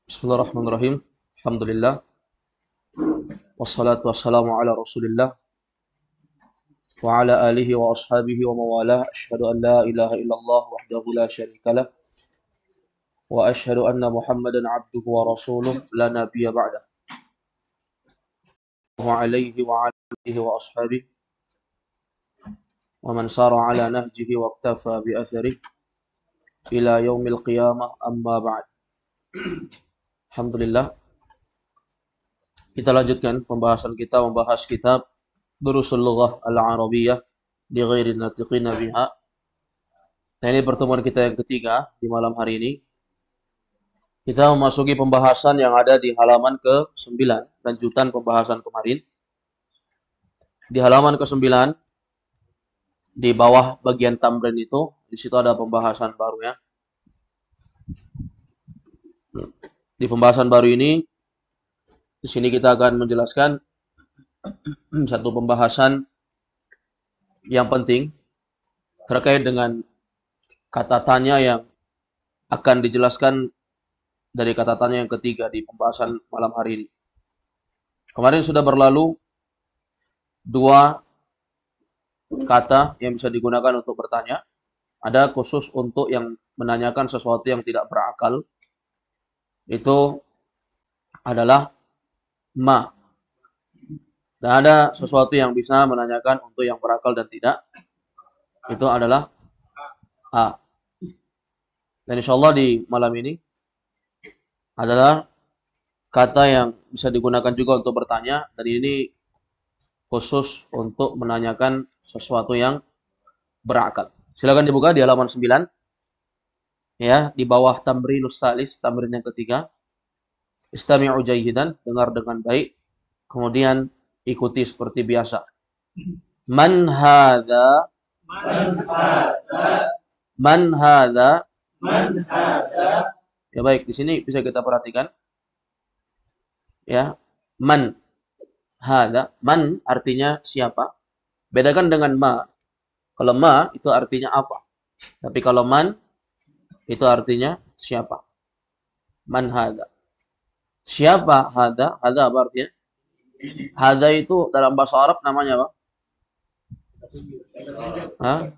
Bismillahirrahmanirrahim. Alhamdulillah. Wassalatu wassalamu ala Rasulillah wa ala alihi wa ashabihi wa mawalah. Asyhadu an la ilaha illallah wahdahu la syarikalah wa asyhadu anna Muhammadan abduhu wa rasuluh la nabiyya ba'dah. Wa alaihi wa ala alihi wa ashabihi wa man sara ala nahjihi wa iktafa bi atharihi ila yaumil qiyamah amma ba'd. Alhamdulillah. Kita lanjutkan pembahasan kita membahas kitab Durusul Lughah Al-Arabiyyah di ghairi natiqina biha. Nah, ini pertemuan kita yang ketiga di malam hari ini. Kita memasuki pembahasan yang ada di halaman ke-9, lanjutan pembahasan kemarin. Di halaman ke-9 di bawah bagian tamrin itu, di situ ada pembahasan baru ya. Di pembahasan baru ini, di sini kita akan menjelaskan satu pembahasan yang penting terkait dengan kata tanya yang akan dijelaskan dari kata tanya yang ketiga di pembahasan malam hari ini. Kemarin sudah berlalu dua kata yang bisa digunakan untuk bertanya. Ada khusus untuk yang menanyakan sesuatu yang tidak berakal. Itu adalah ma. Dan ada sesuatu yang bisa menanyakan untuk yang berakal dan tidak. Itu adalah a. Dan insya Allah di malam ini adalah kata yang bisa digunakan juga untuk bertanya. Dan ini khusus untuk menanyakan sesuatu yang berakal. Silakan dibuka di halaman 9. Ya, di bawah tamrinus salis, tamrin yang ketiga. Istami'u jayyidan, dengar dengan baik. Kemudian ikuti seperti biasa. Man hadza? Man hadza? Ya baik, di sini bisa kita perhatikan. Ya, man hadza, man artinya siapa? Bedakan dengan ma. Kalau ma itu artinya apa? Tapi kalau man itu artinya siapa? Man hadza. Siapa hadza? Hadza apa artinya? Hadza itu dalam bahasa Arab namanya apa? Hah?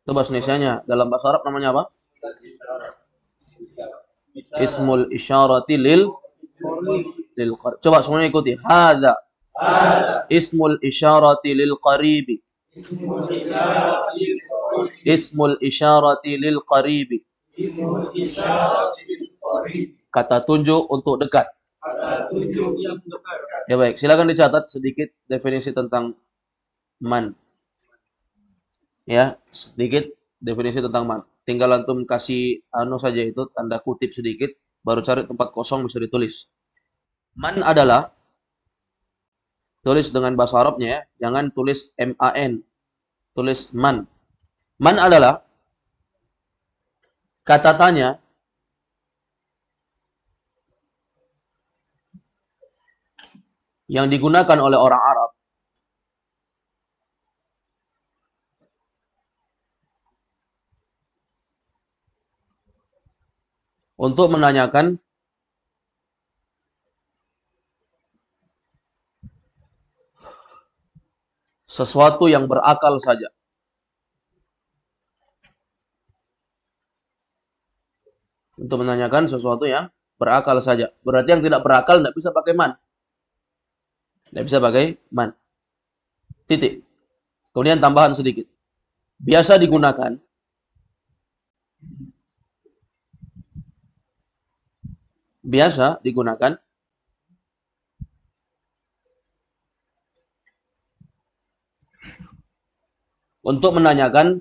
Itu bahasa Indonesianya. Dalam bahasa Arab namanya apa? Ismul isyarati lil qarib. Coba semuanya ikuti. Hadza ismul isyarati lil qaribi. Ismul isyarati lil qaribi. Kata tunjuk untuk dekat. Ya baik, silakan dicatat sedikit definisi tentang man. Ya, sedikit definisi tentang man. Tinggal antum kasih anu saja itu, tanda kutip sedikit, baru cari tempat kosong bisa ditulis. Man adalah, tulis dengan bahasa Arabnya ya, jangan tulis M-A-N, tulis man. Man adalah kata tanya yang digunakan oleh orang Arab untuk menanyakan sesuatu yang berakal saja. Untuk menanyakan sesuatu yang berakal saja. Berarti yang tidak berakal tidak bisa pakai man. Tidak bisa pakai man. Titik. Kemudian tambahan sedikit. Biasa digunakan untuk menanyakan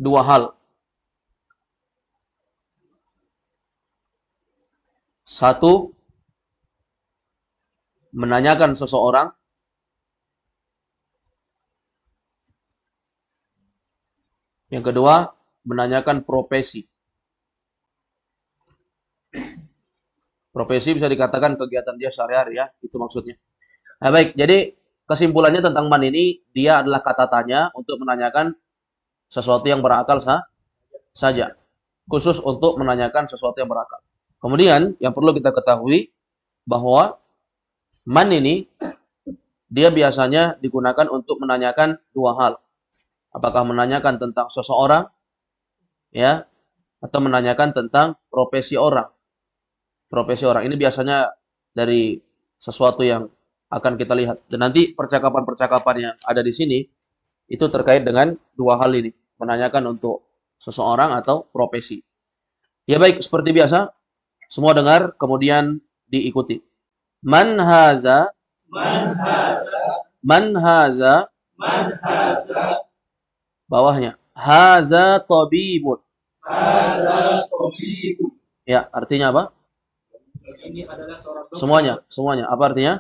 dua hal. Satu, menanyakan seseorang. Yang kedua, menanyakan profesi. Profesi bisa dikatakan kegiatan dia sehari-hari ya, itu maksudnya. Nah, baik, jadi kesimpulannya tentang man ini, dia adalah kata tanya untuk menanyakan sesuatu yang berakal saja. Khusus untuk menanyakan sesuatu yang berakal. Kemudian yang perlu kita ketahui bahwa man ini dia biasanya digunakan untuk menanyakan dua hal. Apakah menanyakan tentang seseorang, ya, atau menanyakan tentang profesi orang. Profesi orang ini biasanya dari sesuatu yang akan kita lihat. Dan nanti percakapan-percakapan yang ada di sini itu terkait dengan dua hal ini, menanyakan untuk seseorang atau profesi. Ya baik, seperti biasa, semua dengar kemudian diikuti. Man haza, man haza, bawahnya. Haza tabibun. Ya, artinya apa? Ini adalah seorang dokter. Semuanya. Apa artinya?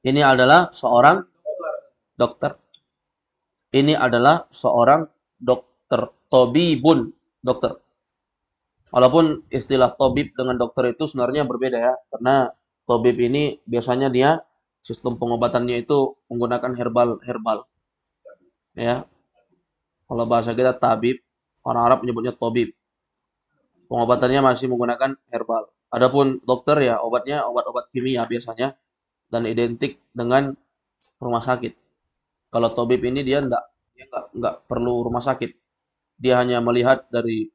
Ini adalah seorang dokter. Ini adalah seorang dokter. Ini adalah seorang dokter. Tabibun, dokter. Walaupun istilah tabib dengan dokter itu sebenarnya berbeda ya, karena tabib ini biasanya dia sistem pengobatannya itu menggunakan herbal, ya. Kalau bahasa kita tabib, orang Arab menyebutnya tabib. Pengobatannya masih menggunakan herbal. Adapun dokter ya obatnya obat-obat kimia biasanya dan identik dengan rumah sakit. Kalau tabib ini dia enggak perlu rumah sakit. Dia hanya melihat dari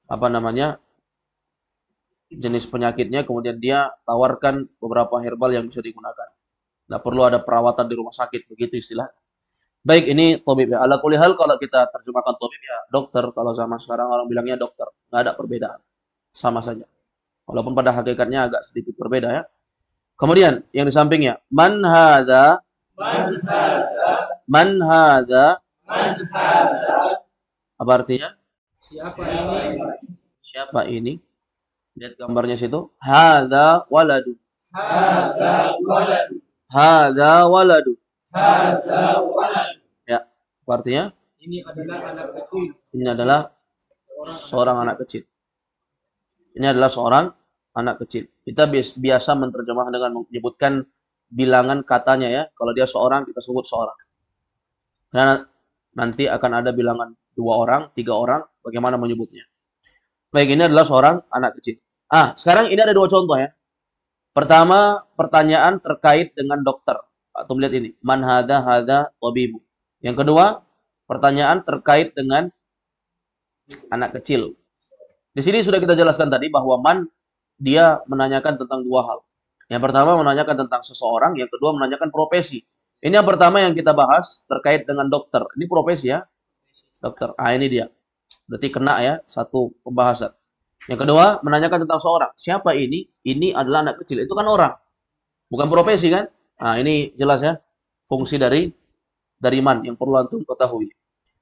apa namanya jenis penyakitnya, kemudian dia tawarkan beberapa herbal yang bisa digunakan. Nggak perlu ada perawatan di rumah sakit, begitu istilah. Baik, ini tabib ya. Ala kulli hal kalau kita terjemahkan tabib ya dokter. Kalau zaman sekarang orang bilangnya dokter, nggak ada perbedaan, sama saja. Walaupun pada hakikatnya agak sedikit berbeda ya. Kemudian yang di sampingnya, man hadza, man hadza, apa artinya? Siapa ini? Siapa ini? Lihat gambarnya situ. Hadza waladu. Hadza waladu. Ya, apa artinya? Ini adalah anak kecil. Ini adalah seorang anak kecil. Ini adalah seorang anak kecil. Kita biasa menerjemah dengan menyebutkan bilangan katanya ya. Kalau dia seorang, kita sebut seorang. Karena nanti akan ada bilangan 2 orang, 3 orang, bagaimana menyebutnya. Baik, ini adalah seorang anak kecil. Sekarang ini ada 2 contoh ya. Pertama, pertanyaan terkait dengan dokter. Atau melihat ini, man hadza tabibu. Yang kedua, pertanyaan terkait dengan anak kecil. Di sini sudah kita jelaskan tadi bahwa man dia menanyakan tentang 2 hal. Yang pertama menanyakan tentang seseorang, yang kedua menanyakan profesi. Ini yang pertama yang kita bahas terkait dengan dokter. Ini profesi ya, dokter. Ini dia. Berarti kena ya satu pembahasan. Yang kedua menanyakan tentang seorang. Siapa ini? Ini adalah anak kecil. Itu kan orang, bukan profesi kan? Ini jelas ya fungsi dari man yang perlu antum ketahui.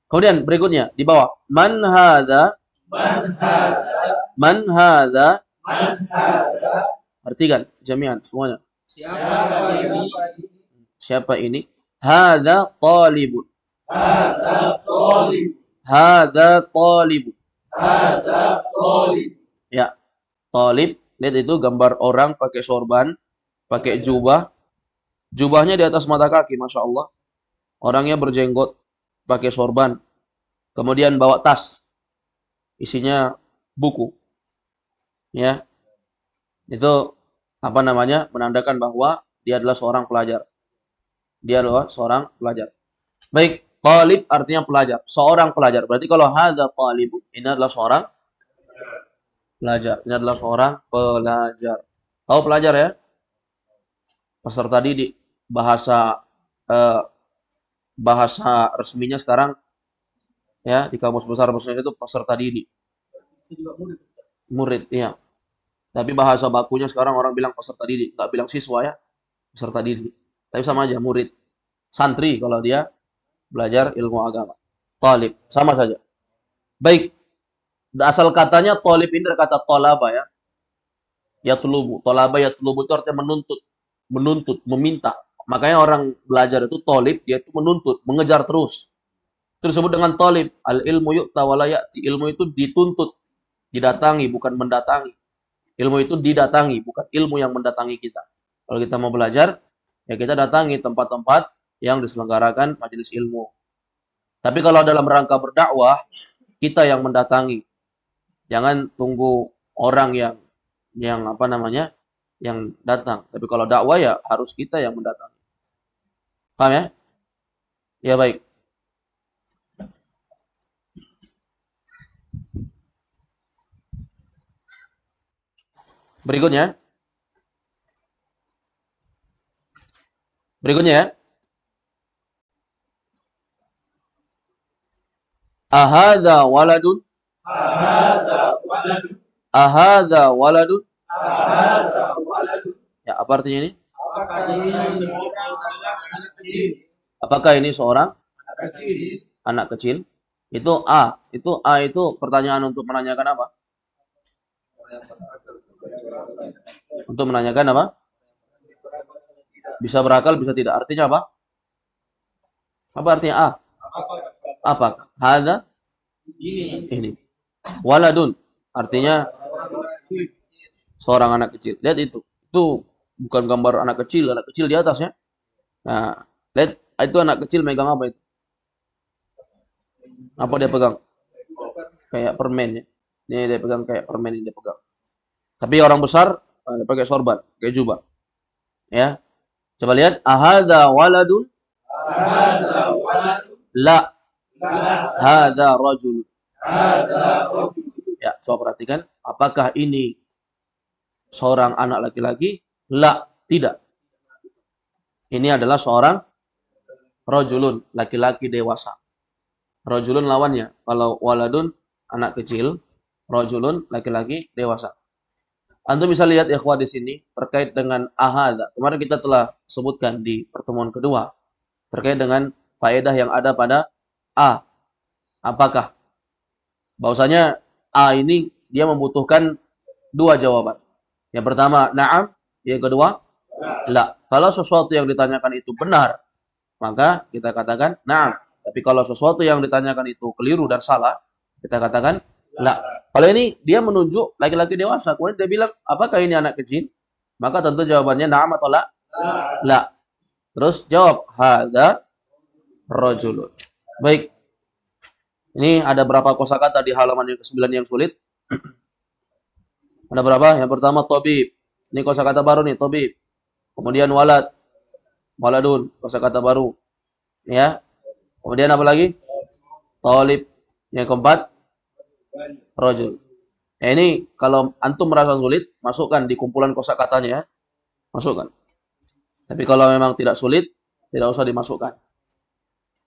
Kemudian berikutnya di bawah, man hadza, man hadza, artikan jami'an semuanya. Siapa ini? Siapa ini? Hadza talibun. Hadza talibun. Ya, talib. Lihat itu gambar orang pakai sorban, pakai jubah. Jubahnya di atas mata kaki, masya Allah. Orangnya berjenggot, pakai sorban. Kemudian bawa tas, isinya buku. Ya, itu apa namanya? Menandakan bahwa dia adalah seorang pelajar. Dia adalah seorang pelajar. Baik, talib artinya pelajar, seorang pelajar. Berarti kalau hadza talib, ini adalah seorang pelajar. Ini adalah seorang pelajar. Tahu pelajar ya? Peserta didik. Bahasa resminya sekarang ya di kamus besar Indonesia itu peserta didik. Murid, iya. Tapi bahasa bakunya sekarang orang bilang peserta didik, nggak bilang siswa ya, peserta didik. Tapi sama aja murid, santri kalau dia belajar ilmu agama. Talib, sama saja. Baik, asal katanya talib ini dari kata tolaba ya. Yatlubu, tolaba yatlubu itu artinya menuntut, meminta. Makanya orang belajar itu talib, dia itu menuntut, mengejar terus. Itu disebut dengan talib. Al ilmu yu'ta wa la ya'ti. Ilmu itu dituntut, didatangi, bukan mendatangi. Ilmu itu didatangi, bukan ilmu yang mendatangi kita. Kalau kita mau belajar, ya kita datangi tempat-tempat yang diselenggarakan majelis ilmu. Tapi kalau dalam rangka berdakwah, kita yang mendatangi. Jangan tunggu orang yang apa namanya? Yang datang. Tapi kalau dakwah ya harus kita yang mendatangi. Paham ya? Ya baik. Berikutnya. Berikutnya ya. Ahadza waladun? Ahadza waladun? Ya, apa artinya ini? Apakah ini seorang anak kecil? Itu A. Itu pertanyaan untuk menanyakan apa? Untuk menanyakan apa? Bisa berakal, bisa tidak. Artinya apa? Apa artinya A? Apa? Hadza ini. Waladun. Artinya seorang anak kecil. Lihat itu. Itu bukan gambar anak kecil di atasnya. Nah, lihat itu anak kecil megang apa itu? Apa dia pegang? Kayak permen ya. Ini dia pegang kayak permen ini dia pegang. Tapi orang besar dia pakai sorban, kayak jubah. Ya. Coba lihat ahadza waladun? La. Hadza rajul. Ya, coba perhatikan apakah ini seorang anak laki-laki? La, tidak. Ini adalah seorang rajulun, laki-laki dewasa. Rajulun lawannya. Kalau waladun anak kecil, rajulun laki-laki dewasa. Antum bisa lihat ikhwah di sini terkait dengan ahadza. Kemarin kita telah sebutkan di pertemuan kedua terkait dengan faedah yang ada pada a. Apakah? Bahwasanya a ini dia membutuhkan dua jawaban. Yang pertama na'am, yang kedua la. Kalau sesuatu yang ditanyakan itu benar, maka kita katakan na'am. Tapi kalau sesuatu yang ditanyakan itu keliru dan salah, kita katakan la. Kalau ini dia menunjuk laki-laki dewasa, kemudian dia bilang, apakah ini anak kecil? Maka tentu jawabannya na'am atau la? La. Terus jawab hadza rajulun. Baik. Ini ada berapa kosakata di halaman yang ke-9 yang sulit? Ada berapa? Yang pertama tabib. Ini kosakata baru nih, tabib. Kemudian walad. Waladun, kosakata baru. Ya. Kemudian apa lagi? Talib. Yang keempat rajul. Ini kalau antum merasa sulit, masukkan di kumpulan kosakatanya ya. Masukkan. Tapi kalau memang tidak sulit, tidak usah dimasukkan.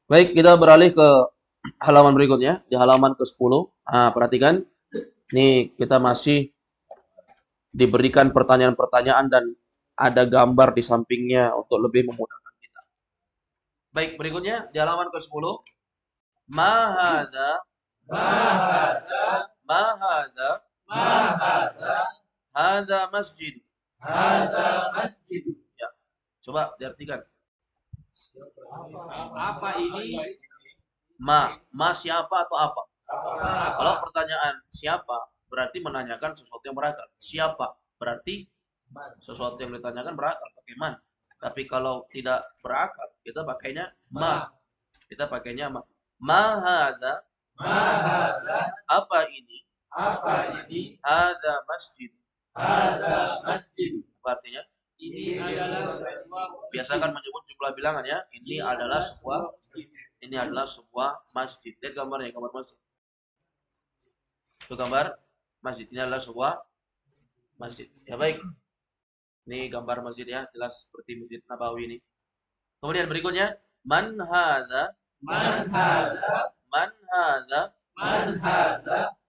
Baik, kita beralih ke halaman berikutnya, di halaman ke-10. Nah, perhatikan. Ini kita masih diberikan pertanyaan-pertanyaan dan ada gambar di sampingnya untuk lebih memudahkan kita. Baik, berikutnya di halaman ke-10. Ma hadza hadza masjid. Ya, coba diartikan. Apa ini? Ma siapa atau apa? Kalau pertanyaan siapa berarti menanyakan sesuatu yang berakal. Siapa berarti sesuatu yang ditanyakan berakal, pakai man. Tapi kalau tidak berakal, kita pakainya ma. Kita pakainya ma. Ma hadza? Apa ini? Hadza masjid. Apa artinya? Ini adalah sebuah Biasakan menyebut jumlah bilangan ya. Ini adalah sebuah masjid. Lihat gambarnya, gambar masjid. Itu gambar masjid. Ini adalah sebuah masjid. Ya baik. Ini gambar masjid ya, jelas seperti Masjid Nabawi ini. Kemudian berikutnya, man hadza?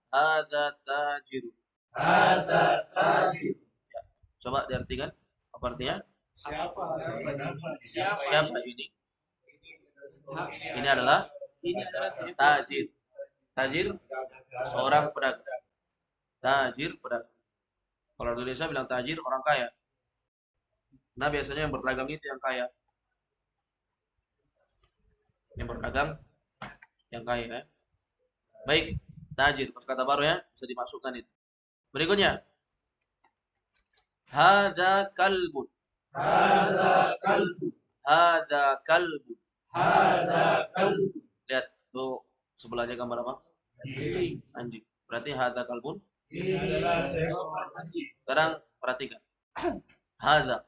Hadza tajir. Ya, coba diartikan. Apa artinya? siapa Siapa ini? Ini adalah tajir. Tajir seorang pedagang. Tajir pedagang. Kalau di Indonesia bilang tajir orang kaya. Nah biasanya yang berdagang itu yang kaya. Yang berdagang yang kaya ya. Baik, tajir kata baru ya, bisa dimasukkan itu. Berikutnya. Hada kalbun. Hada kalbun. Lihat tuh Sebelahnya gambar apa? Anjing. Anjing. Berarti hadza kalbun. Ini adalah seekor anjing. Sekarang perhatikan. Hadza.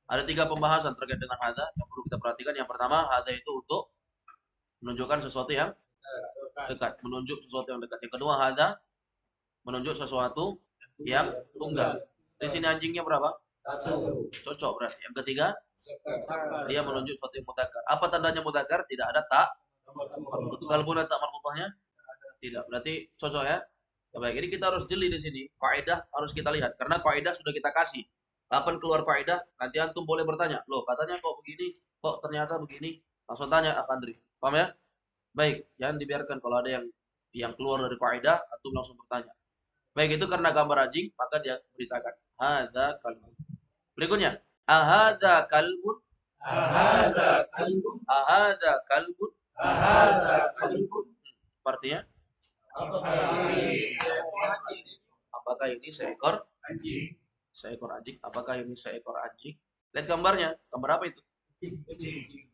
Ada 3 pembahasan terkait dengan hadza yang perlu kita perhatikan. Yang pertama, hadza itu untuk menunjukkan sesuatu yang dekat, menunjuk sesuatu yang dekat. Yang kedua, hadza menunjuk sesuatu yang tunggal. Di sini anjingnya berapa? Satu. Cocok berarti. Yang ketiga, Seekor. dia menunjuk sesuatu yang mudzakkar. Apa tandanya mudzakkar? Tidak ada tak. Untuk kalbun tak marfuthahnya? Tidak. Berarti cocok ya. Ya, baik, ini kita harus jeli di sini. Kaidah harus kita lihat karena kaidah sudah kita kasih. Kapan keluar kaidah? Nanti antum boleh bertanya. Loh, katanya kok begini, kok ternyata begini. Langsung tanya Ak Andri. Paham ya? Baik, jangan dibiarkan kalau ada yang keluar dari kaidah, antum langsung bertanya. Baik, itu karena gambar anjing, maka dia beritakan hadza kalbun. Berikutnya, ahadza kalbun, Ahadza kalbun. ahadza kalbun. Ahadza kalbun. Artinya, Apakah ini seekor anjing? apakah ini seekor Anjing. seekor anjing? Apakah ini seekor anjing? Lihat gambarnya. Gambar apa itu? Anjing.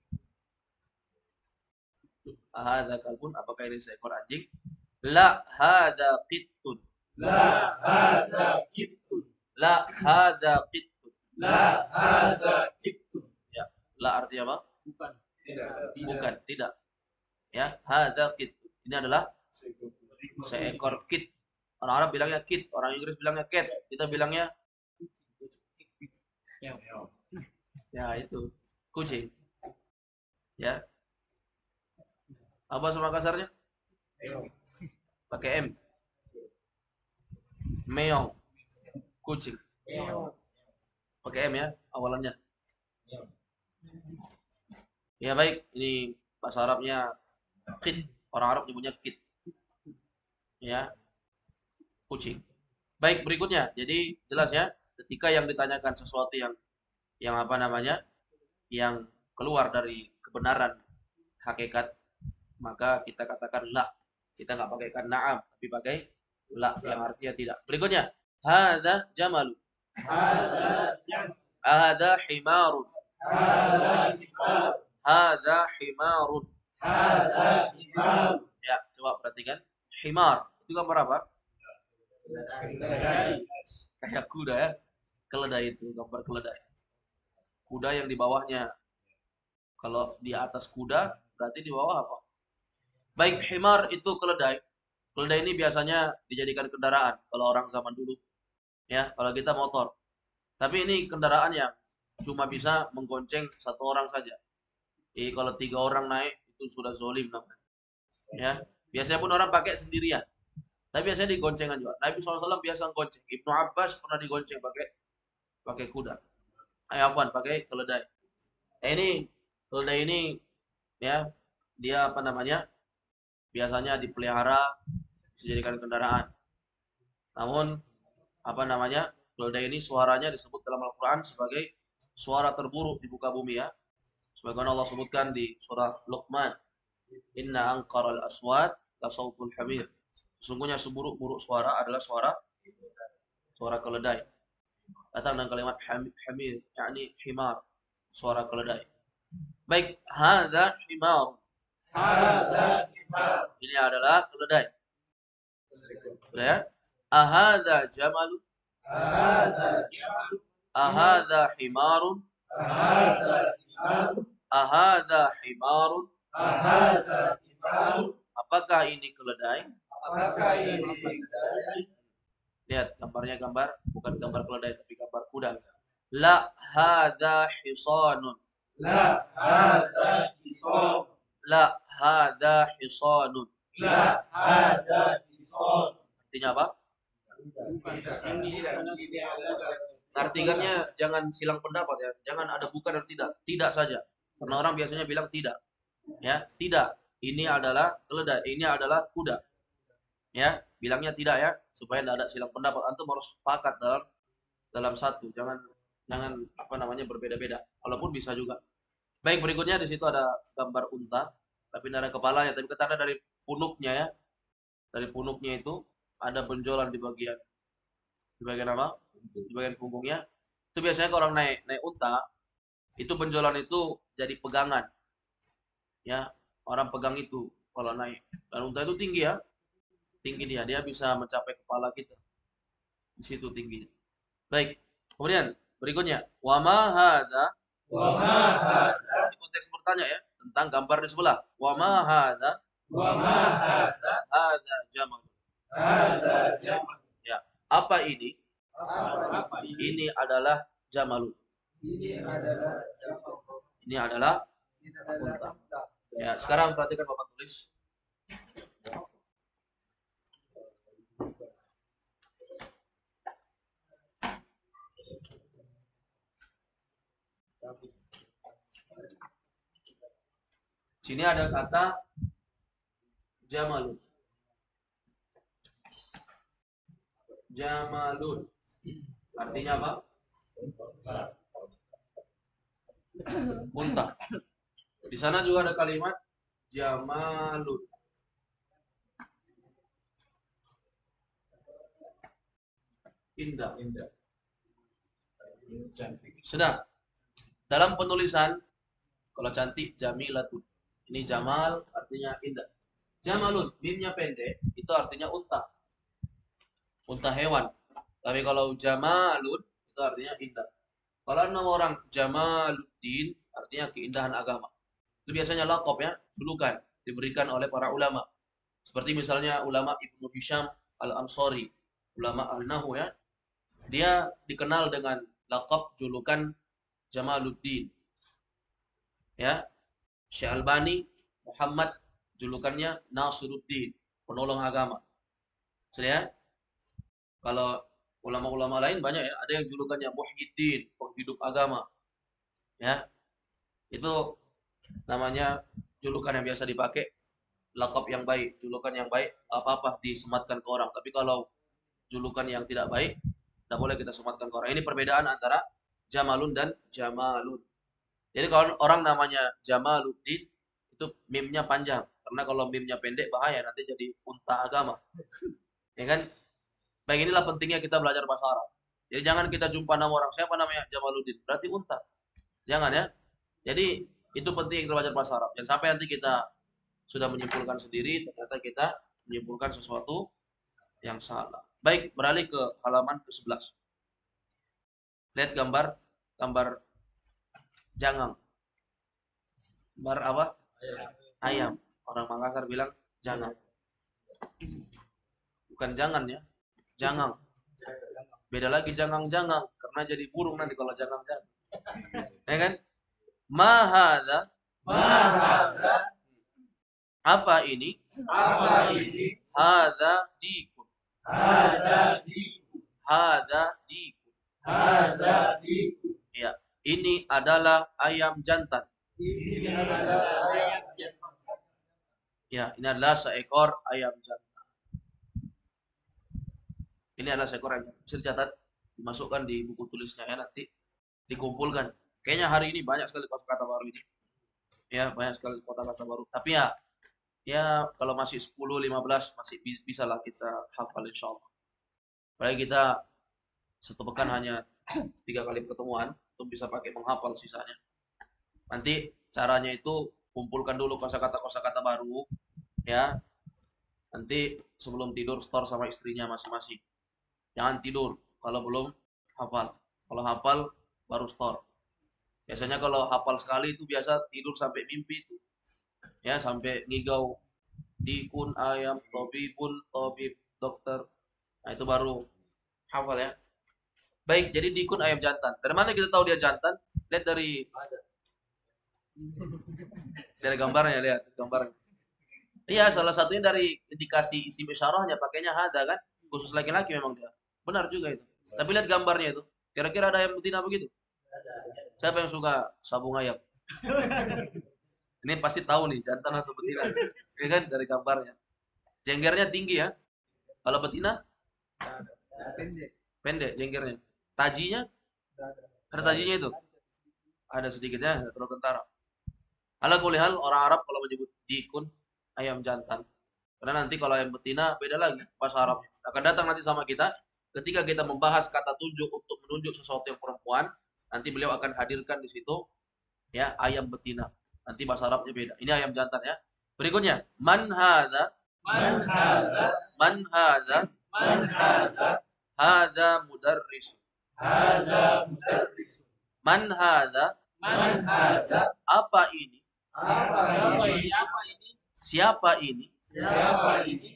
Ahadza kalbun. Apakah ini seekor anjing? La hadza qittun. La hadza kittun. La hadza qittun. La hadza kittun. Ya, la artinya apa? Bukan. Tidak. Bukan, tidak. Ya, hadza qittun. Ini adalah seekor kit. Orang Arab bilangnya kit, orang Inggris bilangnya cat. Kita bilangnya ya itu kucing. Ya. Apa sama kasarnya? Pakai M. Meong. Kucing. Pakai M ya awalannya. Ya baik, ini bahasa Arabnya kit. Orang Arab nyebutnya kit. Ya. Kucing. Baik, berikutnya. Jadi jelas ya, ketika yang ditanyakan sesuatu yang apa namanya? Yang keluar dari kebenaran hakikat, maka kita katakan la. Kita nggak pakaikan na'am, tapi pakai la yang artinya tidak. Berikutnya, hadza jamalu. Hadza jam. Hadza himarun. Hadza himar. Hadza himarun. Hadza himar. Ya, coba perhatikan. Himar. Itu gambar apa? Keledai. Kayak kuda ya. Keledai itu, gambar keledai. Kuda yang di bawahnya. Kalau di atas kuda, berarti di bawah apa? Baik, himar itu keledai. Keledai ini biasanya dijadikan kendaraan kalau orang zaman dulu. Ya, kalau kita motor. Tapi ini kendaraan yang cuma bisa menggonceng satu orang saja. Jadi kalau 3 orang naik itu sudah zolim namanya. Ya, biasanya pun orang pakai sendirian. Tapi biasanya digoncengan juga. Nabi SAW biasa gonceng. Ibnu Abbas pernah digonceng pakai kuda. Ayafan pakai keledai. Ini keledai ini ya dia apa namanya? Biasanya dipelihara dijadikan kendaraan. Namun apa namanya? Keledai ini suaranya disebut dalam Al-Qur'an sebagai suara terburuk di muka bumi ya. Sebagaimana Allah sebutkan di surah Luqman, "Inna anqaral aswat la sautul hamir." Sesungguhnya seburuk-buruk suara adalah suara keledai. Datang dengan kalimat hamir, yakni himar, suara keledai. Baik, hadza himar. Hadza himar. Ini adalah keledai. Sudah ya? Ahadza jamalun. Hadza himar. Ahadza himarun. Hadza himar. Ahadza himarun. Hadza himar. Apakah ini keledai? Apakah ini keledai? Lihat gambarnya bukan gambar keledai tapi gambar kuda. La hadza hisanun. La hadza hisan. La hadza hisanun. La hadza hisan. Artinya apa? Artinya jangan silang pendapat ya. Jangan ada bukan dan tidak. Tidak saja. Karena orang biasanya bilang tidak. Ya, tidak. Ini adalah keledai, ini adalah kuda. Ya, bilangnya tidak ya, supaya tidak ada silang pendapat. Antum harus sepakat dalam satu. Jangan apa namanya berbeda-beda. Walaupun bisa juga. Baik, berikutnya di situ ada gambar unta, tapi tidak ada kepalanya, tapi kita ada dari punuknya ya. Dari punuknya itu ada benjolan di bagian apa? Di bagian punggungnya. Itu biasanya kalau orang naik unta, itu benjolan itu jadi pegangan. Ya, orang pegang itu. kalau naik. Dan unta itu tinggi ya, tinggi dia bisa mencapai kepala kita. Di situ tingginya. Baik. Kemudian berikutnya, wa ma hadza, Wa ma hadza, di konteks bertanya ya, tentang gambar di sebelah. Wa ma hadza, wa ma hadza, hadza jamal. hadza jamal. Ya, apa ini? Apa Ini adalah jamalun. ini adalah jamal. Ini adalah Ini adalah unta. ya, sekarang perhatikan Bapak tulis. Sini ada kata jamalun. Jamalun. Artinya apa? Unta. Di sana juga ada kalimat jamalun. Indah. Cantik. Sudah. Dalam penulisan, kalau cantik jamilatun. Ini jamal artinya indah. Jamalun, mimnya pendek, itu artinya unta. Unta hewan. Tapi kalau jamalun, itu artinya indah. Kalau nama orang Jamaluddin, artinya keindahan agama. Itu biasanya lakop ya, julukan diberikan oleh para ulama. Seperti misalnya ulama Ibnu Hisham Al-Ansari, ulama Al-Nahu ya. Dia dikenal dengan lakop julukan Jamaluddin. Ya. Syekh Albani Muhammad julukannya Nasiruddin, penolong agama. Sudah ya? Kalau ulama-ulama lain banyak ya, ada yang julukannya Muhyiddin, penghidup agama. Ya. Itu namanya julukan yang biasa dipakai, lakop yang baik, julukan yang baik, apa-apa disematkan ke orang. Tapi kalau julukan yang tidak baik, tidak boleh kita sematkan ke orang. Ini perbedaan antara Jamalun dan Jamalun. Jadi kalau orang namanya Jamaluddin, itu mimnya panjang. Karena kalau mimnya pendek bahaya, nanti jadi unta agama. Ya kan? Baik, inilah pentingnya kita belajar bahasa Arab. Jadi jangan kita jumpa nama orang, siapa namanya Jamaluddin, berarti unta. Jangan ya. Jadi itu penting kita belajar bahasa Arab. Jangan sampai nanti kita sudah menyimpulkan sendiri, ternyata kita menyimpulkan sesuatu yang salah. Baik, beralih ke halaman ke-11. Lihat gambar jangang. Gambar apa? Ayam. Orang Makassar bilang jangan. Bukan jangan ya. Jangang. Beda lagi jangang-jangang. Karena jadi burung nanti kalau jangang-jangang. Ya kan? Mahada. Mahadza, Apa ini? apa ini? Hada dikun. Hadza diku. Hada dikun. Hadza diku. Ya. Ini adalah ayam jantan. Ini adalah ayam jantan. Ya, ini adalah seekor ayam jantan. Ini adalah seekor ayam jantan. Bisa dicatat, dimasukkan di buku tulisnya ya nanti dikumpulkan. Kayaknya hari ini banyak sekali kata-kata baru ini. Ya, banyak sekali kata-kata baru. Tapi ya kalau masih 10, 15 masih bisa lah kita hafal insya Allah. Apalagi kita satu pekan hanya 3 kali pertemuan, untuk bisa pakai menghafal sisanya. Nanti caranya itu kumpulkan dulu kosakata baru, ya. Nanti sebelum tidur store sama istrinya masing-masing. Jangan tidur kalau belum hafal. Kalau hafal baru store. Biasanya kalau hafal sekali itu biasa tidur sampai mimpi itu. Ya, sampai ngigau. Dikun ayam, tobibun, tobib, dokter. Nah, itu baru hafal ya. Baik, jadi dikun ayam jantan. Dari mana kita tahu dia jantan? Lihat dari gambarnya, lihat gambarnya. Iya, salah satunya dari indikasi isim isyarahnya pakainya hada kan, khusus laki-laki memang dia. Benar juga itu. Tapi lihat gambarnya itu. Kira-kira ada ayam betina begitu? Siapa yang suka sabung ayam? Ini pasti tahu nih jantan atau betina. Ya kan dari gambarnya. Jenggernya tinggi ya. Kalau betina pendek jenggernya. Tajinya ada tajinya itu. Ada sedikitnya, nggak terlalu kentara. Ala kulihal orang Arab kalau menyebut dikun ayam jantan. Karena nanti kalau ayam betina beda lagi bahasa Arab. Akan datang nanti sama kita ketika kita membahas kata tunjuk untuk menunjuk sesuatu yang perempuan, nanti beliau akan hadirkan di situ ya ayam betina. Nanti bahasa Arabnya beda. Ini ayam jantan ya. Berikutnya, man hadza, Man haza. man hadza, Man haza. hadza mudarris. Haza mudarris. Man hadza, Man haza. apa ini? Siapa ini? Siapa ini? Siapa ini?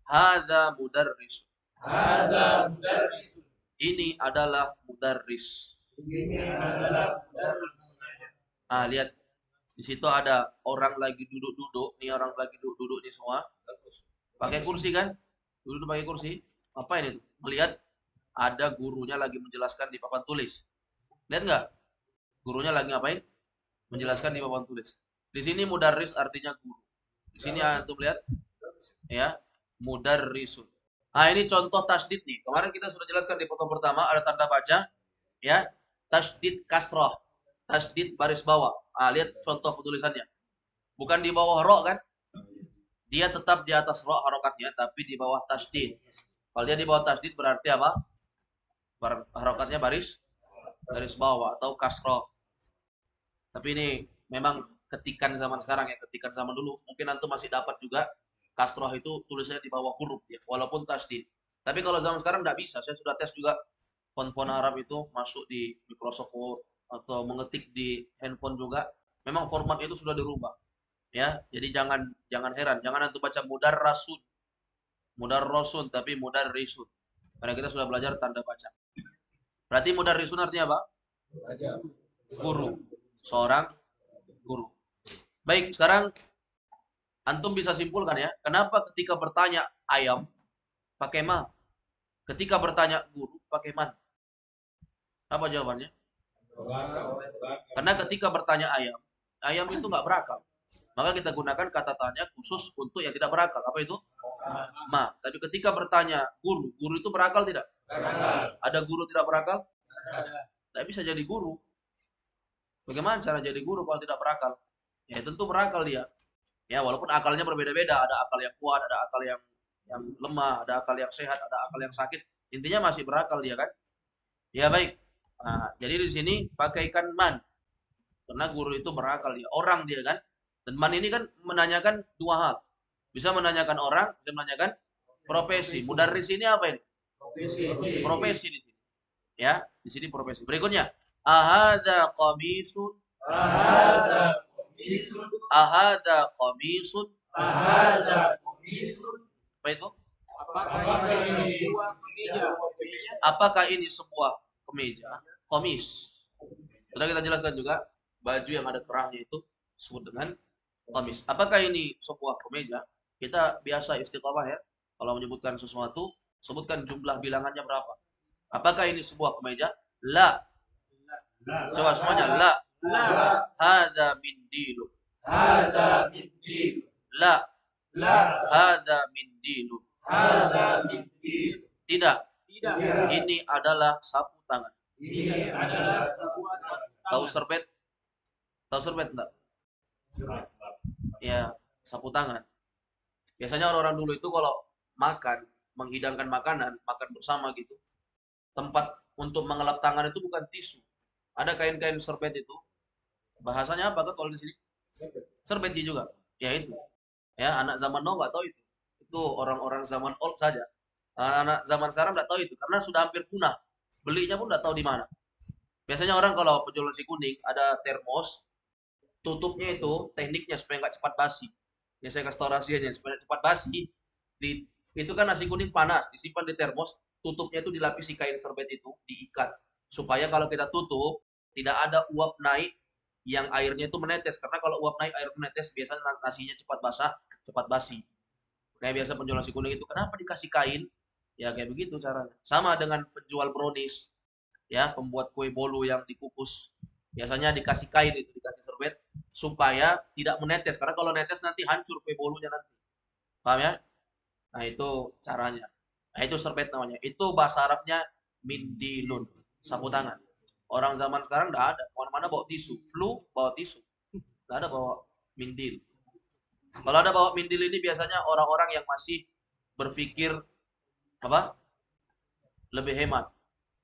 Hadza mudarris. Haza mudarris. Ini adalah mudarris. Ini adalah mudarris. Ah, lihat. Di situ ada orang lagi duduk-duduk. Nih orang lagi duduk-duduk nih semua. Pakai kursi kan? Duduk pakai kursi. Apa ini tuh? Melihat ada gurunya lagi menjelaskan di papan tulis. Lihat nggak? Gurunya lagi ngapain? Menjelaskan di papan tulis. Di sini mudarris artinya guru. Di sini antum lihat ya, mudarrisun. Nah, ini contoh tasdid nih. Kemarin kita sudah jelaskan di foto pertama ada tanda baca ya, tasdid kasroh, tasdid baris bawah. Ah, lihat contoh penulisannya. Bukan di bawah ro kan? Dia tetap di atas ro harokatnya, tapi di bawah tasdid. Kalau dia di bawah tasdid berarti apa? Harokatnya baris bawah atau kasroh. Tapi ini memang ketikan zaman sekarang ya, ketikan zaman dulu. Mungkin antum masih dapat juga kasroh itu tulisannya di bawah huruf ya, walaupun tasdid. Tapi kalau zaman sekarang nggak bisa. Saya sudah tes juga font-font Arab itu masuk di Microsoft Word atau mengetik di handphone juga. Memang format itu sudah dirubah. Ya, jadi jangan heran, jangan antum baca mudarrasun tapi mudarrisun. Karena kita sudah belajar tanda baca. Berarti mudarrisun artinya apa? Guru. Seorang guru. Baik, sekarang antum bisa simpulkan ya, kenapa ketika bertanya ayam pakai ma, ketika bertanya guru pakai man? Apa jawabannya? Karena ketika bertanya ayam itu nggak berakal. Maka kita gunakan kata tanya khusus untuk yang tidak berakal. Apa itu? Ma. Tapi ketika bertanya guru itu berakal tidak? Ada guru tidak berakal? Tidak bisa jadi guru. Bagaimana cara jadi guru kalau tidak berakal? Ya tentu berakal dia. Ya walaupun akalnya berbeda-beda. Ada akal yang kuat, ada akal yang lemah, ada akal yang sehat, ada akal yang sakit. Intinya masih berakal dia kan? Ya baik. Nah, jadi di sini pakaikan man. Karena guru itu berakal dia, orang dia kan. Dan man ini kan menanyakan dua hal. Bisa menanyakan orang, bisa menanyakan profesi. Mudarris ini apa ini? Profesi di sini. Ya, di sini profesi. Berikutnya, ahada qamisun. Ahada qamisun. Ahada qamisun. Ahada qamisun. Apa itu? Apakah ini sebuah kemeja? Apakah ini sebuah kemeja? Komis. Sudah kita jelaskan juga, baju yang ada kerahnya itu disebut dengan komis. Apakah ini sebuah kemeja? Kita biasa istiqamah ya. Kalau menyebutkan sesuatu, sebutkan jumlah bilangannya berapa. Apakah ini sebuah kemeja? La. Coba semuanya. La. Hada min dilu. Hada min dilu. La. Hada min dilu. Hada min dilu. Tidak. Ini adalah sapu tangan. Ini adalah sebuah Tahu serbet? Tahu serbet enggak? Ya, sapu tangan. Biasanya orang-orang dulu itu kalau makan, menghidangkan makanan, makan bersama gitu. Tempat untuk mengelap tangan itu bukan tisu. Ada kain-kain serbet itu. Bahasanya apa tuh kalau di sini? Serbet juga. Ya itu. Ya, anak zaman now nggak tahu itu. Itu orang-orang zaman old saja. Anak-anak zaman sekarang nggak tahu itu karena sudah hampir punah. Belinya pun nggak tahu di mana. Biasanya orang kalau penjual nasi kuning ada termos, tutupnya itu tekniknya supaya nggak cepat basi. Ya saya kasih tau rahasianya supaya cepat basi. Itu kan nasi kuning panas, disimpan di termos, tutupnya itu dilapisi kain serbet itu, diikat. Supaya kalau kita tutup, tidak ada uap naik yang airnya itu menetes. Karena kalau uap naik air menetes, biasanya nasinya cepat basah, cepat basi. Kayak biasa penjual nasi kuning itu, kenapa dikasih kain? Ya kayak begitu caranya. Sama dengan penjual brownies, ya pembuat kue bolu yang dikukus. Biasanya dikasih kain itu, dikasih serbet, supaya tidak menetes. Karena kalau netes nanti hancur kue bolunya nanti. Paham ya? Nah itu caranya. Nah itu serbet namanya. Itu bahasa Arabnya mindilun, sapu tangan. Orang zaman sekarang nggak ada. Mana-mana bawa tisu. Flu bawa tisu. Nggak ada bawa mindil. Kalau ada bawa mindil ini biasanya orang-orang yang masih berpikir apa? Lebih hemat.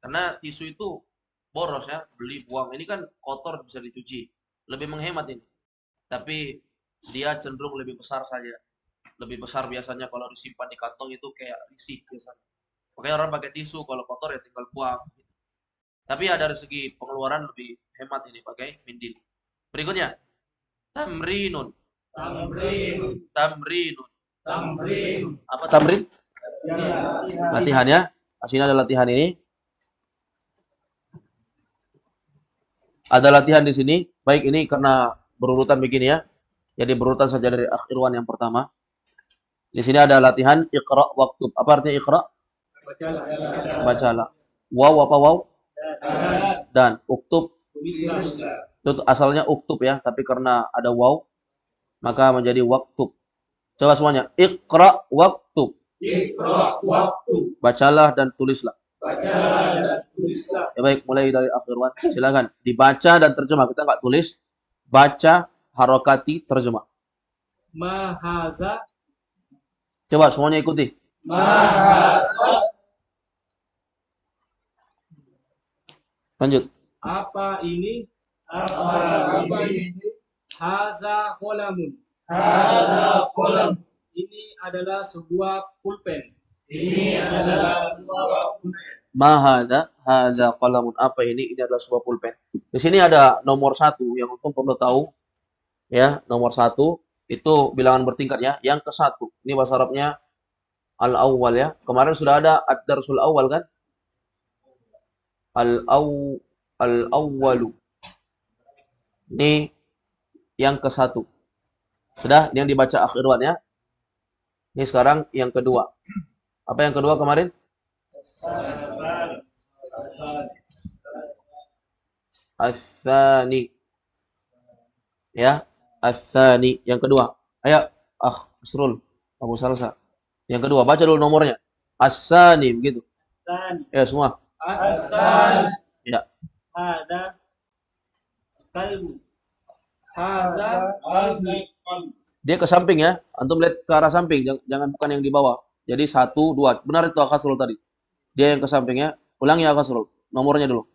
Karena tisu itu boros ya, beli buang. Ini kan kotor bisa dicuci. Lebih menghemat ini. Tapi dia cenderung lebih besar saja. Lebih besar biasanya kalau disimpan di kantong itu kayak risih biasanya. Makanya orang pakai tisu, kalau kotor ya tinggal buang. Tapi ya dari segi pengeluaran lebih hemat ini pakai mendil. Berikutnya, tamrinun. Tamrinun. Tamrinun. Tamrinun. Apa tamrin? Latihan ya. Sini ada latihan ini. Ada latihan di sini. Baik, ini karena berurutan begini ya. Jadi berurutan saja dari akhirwan yang pertama. Di sini ada latihan iqra waktub. Apa artinya iqra? Bacalah. Waw apa waw? Dan uktub. Itu asalnya uktub ya, tapi karena ada waw maka menjadi waktub. Coba semuanya. Iqra waktub. Iqra waktub. Bacalah dan tulislah. Bacalah dan tulislah. Ya baik, mulai dari akhirwan. Silakan dibaca dan terjemah. Kita nggak tulis. Baca, harokati, terjemah. Mahaza. Coba semuanya ikuti. Mahaza. Lanjut. Apa ini? Apa ini? Haza qalamun. Haza qalam. Ini adalah sebuah pulpen. Ini adalah sebuah Ma hadza? Hadza qalamun. Apa ini? Ini adalah sebuah pulpen. Di sini ada nomor 1 yang untung perlu tahu. Ya, nomor 1 itu bilangan bertingkat ya. Yang ke-1. Ini bahasa Arabnya al-awwal ya. Kemarin sudah ada ad-darsul awal kan? Al-awwalu. Ini yang ke-1. Sudah, yang dibaca akhirwan ya. Ini sekarang yang kedua. Apa yang kedua kemarin? As-tsani. Ya, as-tsani. Yang kedua. Ayo, Asrul, Abu Salsa. Yang kedua, baca dulu nomornya. As-tsani, begitu. Tsani. Ya, semua. As-tsani. Ya. Hada kalbu. Hada Dia ke samping ya. Antum lihat ke arah samping, jangan bukan yang di bawah. Jadi 1, 2. Benar itu Akasrul tadi. Dia yang ke samping ya. Ulangi Akasrul. Nomornya dulu.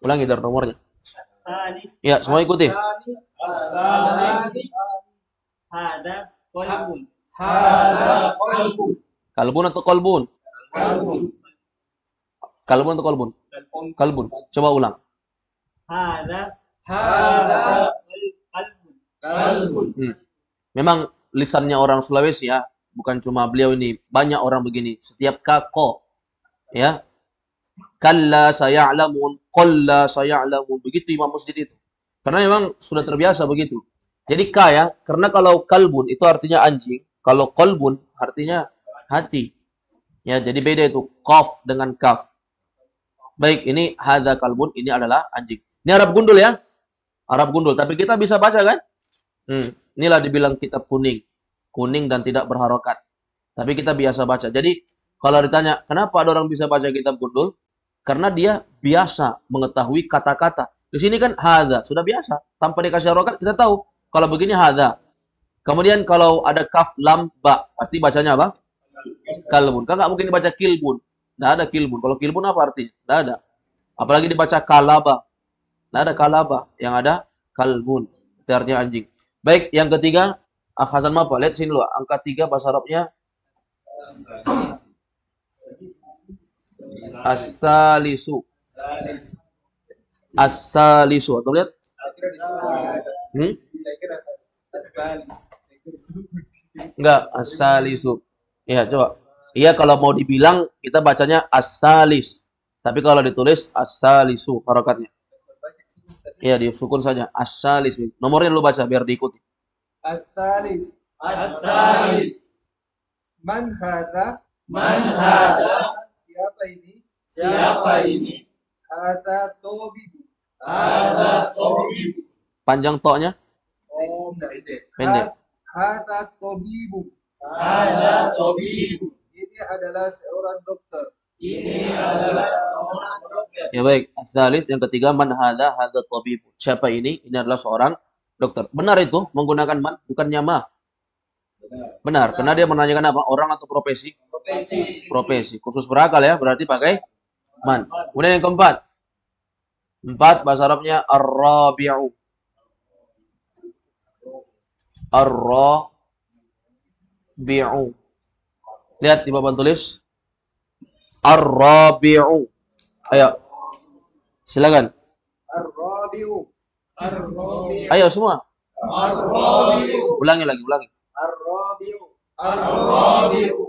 Ulangi dari nomornya. tsani. Ya, semua ikuti. Tsani. Hada kalbun. Haza qalbun. Kalbun atau kolbun? Qalbun. Kalbun atau kolbun? Kalbun. Coba ulang. Hada Haza kalbun. qalbun. Memang lisannya orang Sulawesi ya. Bukan cuma beliau ini. Banyak orang begini. Setiap kako. Ya. Kalla saya'lamun. Qalla saya'lamun. Begitu Imam Masjid itu. Karena memang sudah terbiasa begitu. Jadi ka ya. Karena kalau kalbun itu artinya anjing. Kalau kolbun artinya hati. Ya, jadi beda itu. Qaf dengan kaf. Baik, ini hadza kalbun. Ini adalah anjing. Ini Arab gundul ya. Arab gundul. Tapi kita bisa baca kan? Inilah dibilang kitab kuning. Kuning dan tidak berharokat. Tapi kita biasa baca. Jadi kalau ditanya, kenapa ada orang bisa baca kitab gundul? Karena dia biasa mengetahui kata-kata. Di sini kan hadza, sudah biasa. Tanpa dikasih harokat kita tahu. Kalau begini hadza. Kemudian kalau ada kaf, lam, ba, pasti bacanya apa? Kalbun. Kan nggak mungkin dibaca kilbun. Nggak ada kilbun. Kalau kilbun apa artinya? Nggak ada. Apalagi dibaca kalaba. Nggak ada kalaba. Yang ada kalbun. Itu artinya anjing. Baik, yang ketiga. Hasan apa? Lihat sini loh. Angka 3 bahasa Arabnya. As-salisu. As-salisu. Atau lihat? Enggak, as-salisu. Iya, coba. Iya, kalau mau dibilang kita bacanya as-salis. Tapi kalau ditulis as-salisu harokatnya. Iya, disukun saja. As-salis. Nomornya dulu baca biar diikuti. As-salis. As-salis. Man hadha? Man hadha? Siapa ini? Siapa ini? Hadha tobibu. Haza tabib. Panjang toknya? Oh, pendek. Pendek. Hadha tobibu. Haza tabib. Ini adalah seorang dokter. Ini adalah seorang dokter. Ya baik. As-salis yang ketiga man hadza hadza tabib. Siapa ini? Ini adalah seorang dokter. Benar itu menggunakan man bukannya ma. Benar, karena dia menanyakan apa? Orang atau profesi? Profesi. Profesi. Khusus berakal ya, berarti pakai man. Kemudian yang keempat. 4 bahasa Arabnya ar-rabi'u. Ar-rabi'u. Lihat di papan tulis. Ar-rabi'u. Ayo. Silakan. Ar-rabi'u. Ayo semua. Ar-rabi'u. Ulangi lagi, ulangi. Ar-rabi'u. Ar-rabi'u.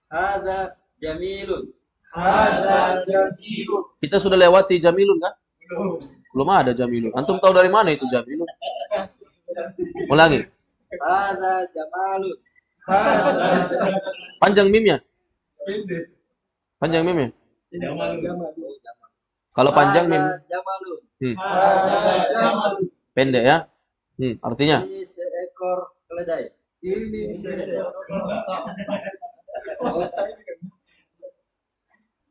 Hadza jamilun. Hadza jamilun. Kita sudah lewati Jamilun kan? Belum ada Jamilun. Antum tahu dari mana itu Jamilun? Ulangi. Hadza jamalun. Hadza Panjang mimnya. pendek. Panjang mimnya. Jamalun. Kalau panjang mim Hadza jamalun. Hadza jamalun. pendek ya. Artinya Ini seekor keledai. Ini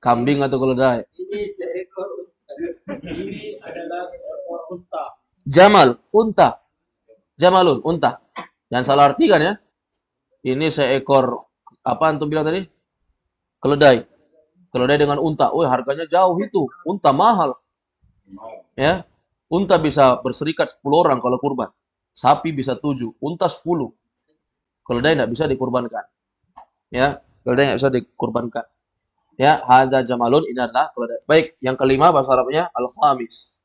kambing atau keledai. Ini seekor unta. Ini adalah seekor unta. Jamal, unta. Jamalun, unta. Jangan salah artikan ya. Ini seekor apa antum bilang tadi? Keledai. Keledai dengan unta. Wih, harganya jauh itu. Unta mahal. Ya. Unta bisa berserikat 10 orang kalau kurban. Sapi bisa 7, unta 10. Keledai tidak bisa dikurbankan. Ya, keledai tidak bisa dikurbankan. Ya, hadza jamalun, ini adalah keledai. Baik, yang kelima bahasa Arabnya al-khamis.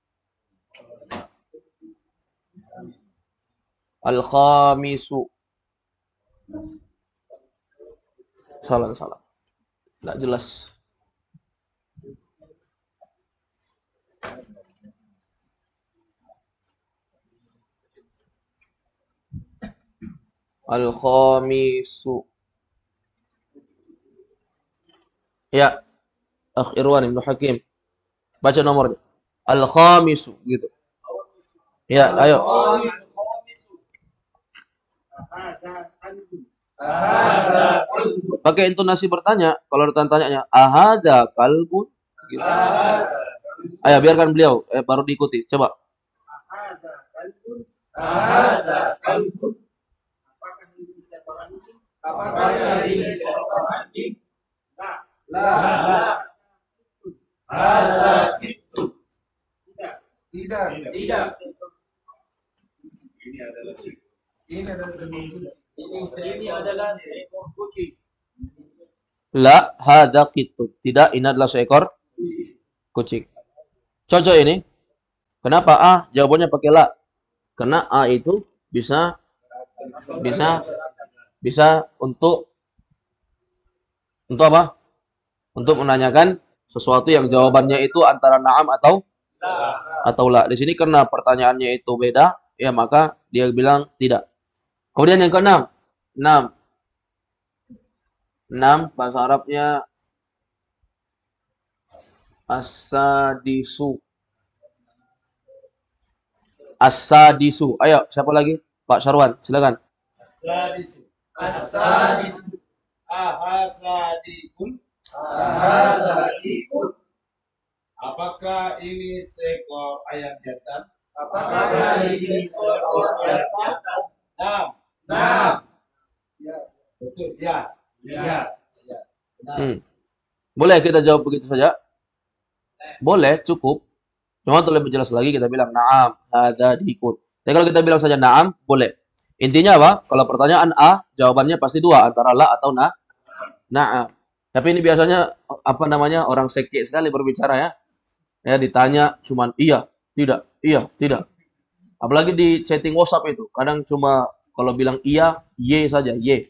Al-khamisu. Salah. Tidak jelas. Al-khamisu. Ya, Akh Irwan Ibnu Hakim. Baca nomornya. Al-khamisu gitu. Ya, ayo. Hadza kalbun. Hadza qalbun. Pakai intonasi bertanya. Kalau ada tanya-tanya, ahada kalbun? Gitu. Ayo, biarkan beliau baru diikuti. Coba. Hadza kalbun. Hadza qalbun. Apakah ini seekor anjing? Apakah ini seekor anjing? La. La. Hadza kittun. Tidak. Tidak. Tidak. Seekor- Ini adalah Ini adalah seekor kucing. La hada kitun. Tidak, ini adalah seekor kucing. Cocok ini. Kenapa A? Jawabannya pakai la. Karena A itu bisa untuk apa? Untuk menanyakan sesuatu yang jawabannya itu antara na'am atau la. Di sini karena pertanyaannya itu beda, ya maka dia bilang tidak. Kemudian yang keenam. 6 bahasa Arabnya as-sadisu. As-sadisu. Ayo, siapa lagi? Pak Syarwan, silakan. As-sadisu. As-sadisu. Ahasadikun. Ahasadikun. Apakah ini seekor ayam jantan? Apakah ini seekor ayam jantan? Nah. Ya. Betul. Ya. Ya. Boleh kita jawab begitu saja? Boleh, cukup. Cuma untuk lebih jelas lagi kita bilang na'am, hadza dikun. Tapi kalau kita bilang saja na'am, boleh. Intinya apa? Kalau pertanyaan A, jawabannya pasti dua, antara la atau na'am. Tapi ini biasanya apa namanya? Orang sekte sekali berbicara ya. Ya ditanya cuman iya, tidak, Apalagi di chatting WhatsApp itu, kadang cuma kalau bilang iya, ye saja, ye.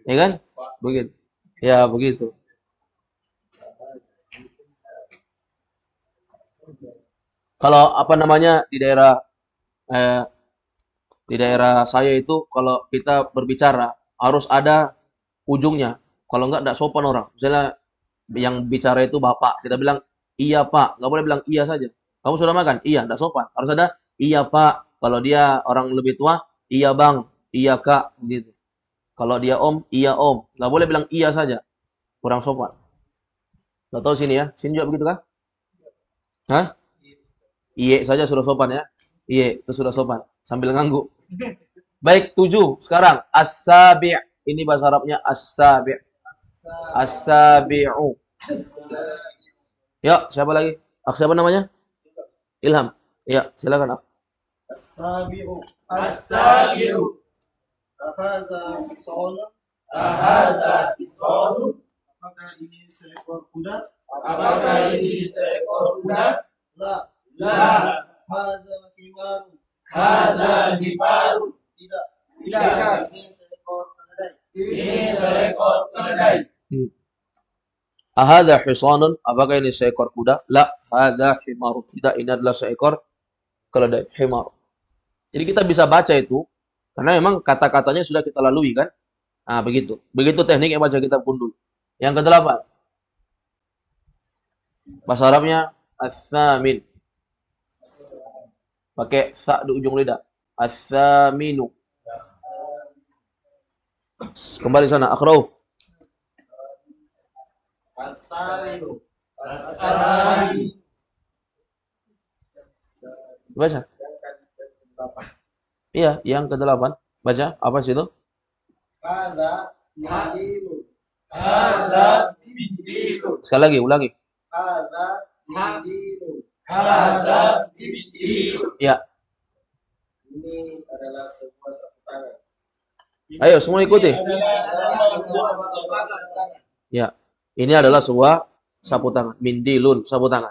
Ya kan? Begitu. Ya, begitu. Kalau apa namanya di daerah saya itu kalau kita berbicara harus ada ujungnya. Kalau enggak sopan orang. Misalnya yang bicara itu bapak, kita bilang iya pak, nggak boleh bilang iya saja. Kamu sudah makan? Iya, enggak sopan. Harus ada iya pak. Kalau dia orang lebih tua, iya bang, iya kak, gitu. Kalau dia om, iya om. Nggak boleh bilang iya saja. Kurang sopan. Nggak tahu sini ya. Sini juga begitu kah? Hah? Iye saja sudah sopan ya. Iye, itu sudah sopan. Sambil ngangguk. Baik, 7. Sekarang, as-sabi'. Ini bahasa Arabnya as-sabi'. As-sabi'u. Ya, siapa lagi? Siapa namanya? Ilham. Ya, silakan. As-sabi'u. As-sabi'u. Ahaza hisonun. Ahaza hisonun. Apakah ini seekor kuda? Apakah ini seekor kuda? La. La. Haza himarun. Haza himarun. Tidak. Tidak. Ini seekor keledai. Ini seekor keledai. Ahadha hisanun, apakah ini seekor kuda? La, hadha himaru. Tidak, ini adalah seekor keledai, himar. Jadi kita bisa baca itu karena memang kata-katanya sudah kita lalui kan? Nah, begitu. Begitu teknik yang baca kitab Gundul. Yang kedelapan. Bahasa Arabnya as-samin. Pakai sa di ujung lidah. As-saminu. Kembali sana, Akhrauf. As-saminu. As-sabi'u. Baca. Iya, yang kedelapan. Baca, apa sih itu? Haza mindilun. Haza mindilun. Sekali lagi, ulangi. Haza mindilun. Haza mindilun. Ya, Ini adalah sebuah sapu tangan. ayo semua ikuti. Adalah sebuah sapu tangan. Ya, ini adalah sebuah sapu tangan. Mindilun, sapu tangan.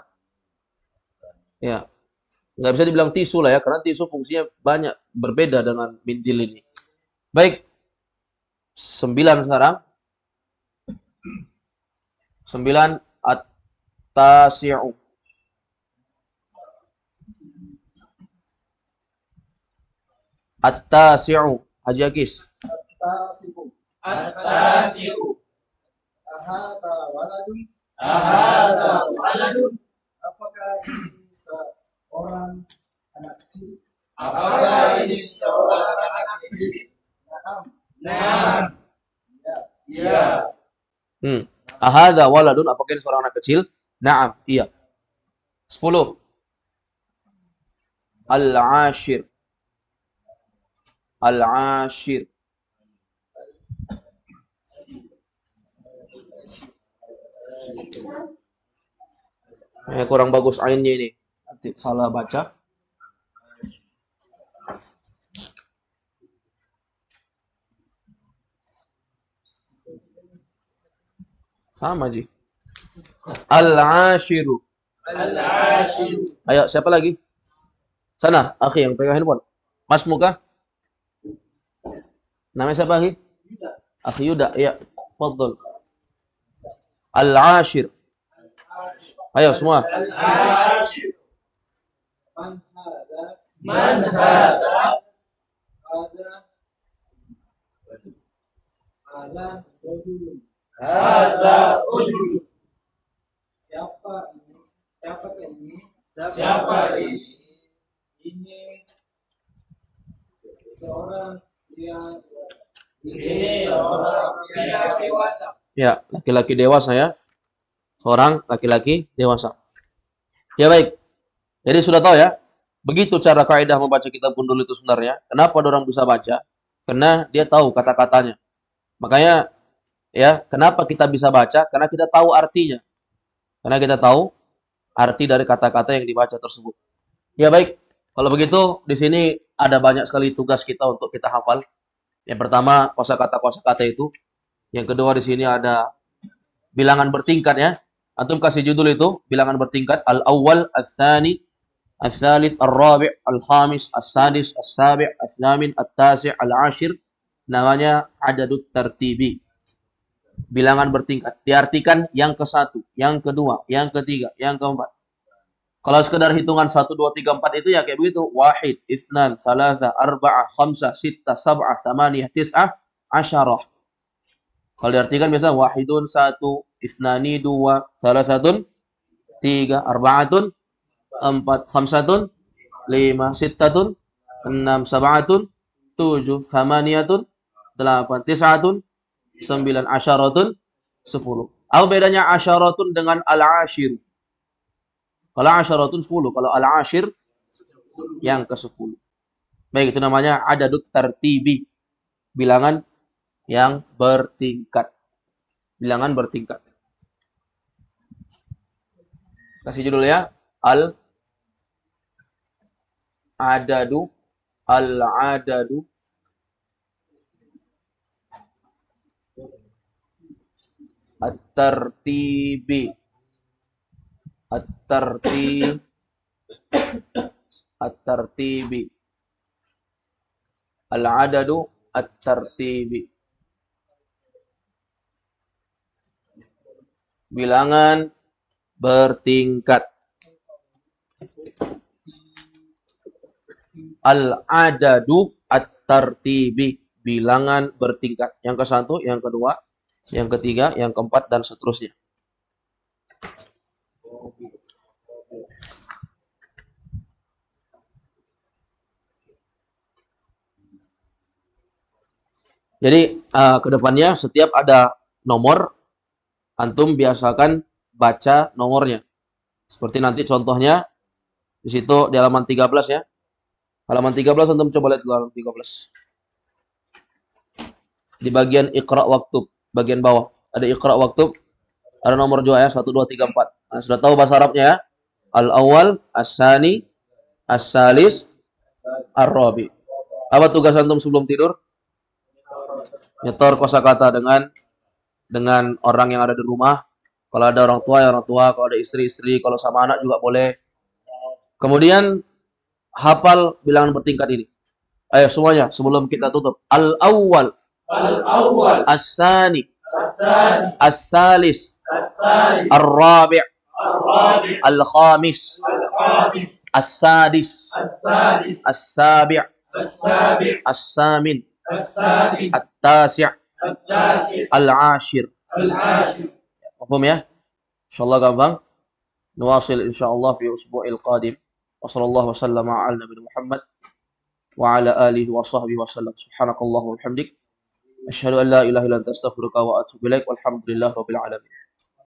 Ya, nggak bisa dibilang tisu lah ya, karena tisu fungsinya banyak berbeda dengan mindil ini. Baik, 9 sekarang. 9 at-tasi'u. At-tasi'u. Haji Akis. Tasibu. At-tasi'u. Ahada waladun. Ahaza waladun. Apakah ini seorang anak kecil? Apakah ini seorang anak kecil? Naam. Naam. Ya. Ya. Ahadha waladun, apakah ini seorang anak kecil? Naam, iya. 10. Al-ashir. Al-ashir. Kurang bagus ainnya ini. Nanti salah baca. Sama, Ji. Al-ashiru. Al-ashiru. Ayo, siapa lagi? Sana, akhi yang pegang handphone. Mas Muka. Namanya siapa, akhi? Akhi Yuda, iya. Fadl. Al-ashir. Ayo semua. Al-ashiru. Man hada? Man hadha? Hada. Hada rajulun. Hadha rajulun. Siapa ini? Siapa ini? Siapa ini? Ini seorang pria. Ini seorang pria dewasa. Ya, laki-laki dewasa ya. Seorang laki-laki dewasa. Ya baik. Jadi sudah tahu ya. Begitu cara kaidah membaca kitab Gundul itu sebenarnya. Kenapa orang bisa baca? Karena dia tahu kata-katanya. Makanya ya, kenapa kita bisa baca? Karena kita tahu artinya. Karena kita tahu arti dari kata-kata yang dibaca tersebut. Ya baik. Kalau begitu di sini ada banyak sekali tugas kita untuk kita hafal. Yang pertama kosakata itu. Yang kedua di sini ada bilangan bertingkat ya. Antum kasih judul itu bilangan bertingkat al-awwal, al-tsani, al-tsalits, al-rabi', al-khamis, al-sadis, al-sabi', al-tsamin, al-tasi', al-ashir. Namanya adadut tartibi. Bilangan bertingkat. Diartikan yang ke-1, yang kedua, yang ketiga, yang keempat. Kalau sekedar hitungan 1, 2, 3, 4 itu ya kayak begitu. Wahid, itsnan, tsalatsa, arba'ah, khamsah, sittah, sab'ah, tsamaniyah, tis'ah, asyarah. Kalau diartikan biasa wahidun 1, itsnani 2, tsalatsatun 3, arba'atun 4, khamsatun 5, sittatun 6, sab'atun 7, tsamaniyatun 8, tis'atun 9, asyaratun 10. Apa bedanya asyaratun dengan al-ashir? Kalau asyaratun 10, kalau al-ashir yang ke-10. Baik, itu namanya adadut tartibi. Bilangan yang bertingkat. Bilangan bertingkat. Kasih judul ya. Al-adadu Al-adadu at-tartibi. At-tartib at-tartibi. Al-adadu at-tartibi. Bilangan bertingkat. Al-adadu at-tartibi. Bilangan bertingkat. Yang ke satu, yang kedua, yang ketiga, yang keempat, dan seterusnya. Jadi kedepannya setiap ada nomor, antum biasakan baca nomornya. Seperti nanti contohnya di situ di halaman 13 ya. Halaman 13 antum coba lihat dulu halaman 13. Di bagian Iqra waktub, bagian bawah ada Iqra waktub, ada nomor 2 ya, 1 2 3 4. Nah, sudah tahu bahasa Arabnya ya? Al-awwal, as-sani, as-salis, ar-rabi. Apa tugas antum sebelum tidur? Nyetor kosakata dengan orang yang ada di rumah. Kalau ada orang tua ya orang tua, kalau ada istri-istri, kalau sama anak juga boleh. Kemudian hafal bilangan bertingkat ini. Ayo semuanya sebelum kita tutup. Al-awwal, Al-awwal, as-sani, as-sani, as-salis, as-salis, ar-rabi', ar-rabi', al-khamis, al-khamis, as-sadis, as-sadis, as-sabi', as-sabi', as-samin, as-samin, at-tasi', at-tasi', al-ashir. al-ashir. Paham ya? Insyaallah gampang. Nuwasil insyaallah fi usbu'il qadim. Wa sallallahu wasallam ala nabi Muhammad wa ala alihi wa sahbihi wasallam. Subhanakallahumma wa bihamdik asyhadu an la ilaha illa anta astaghfiruka wa atubu ilaik. Walhamdulillahirabbil alamin.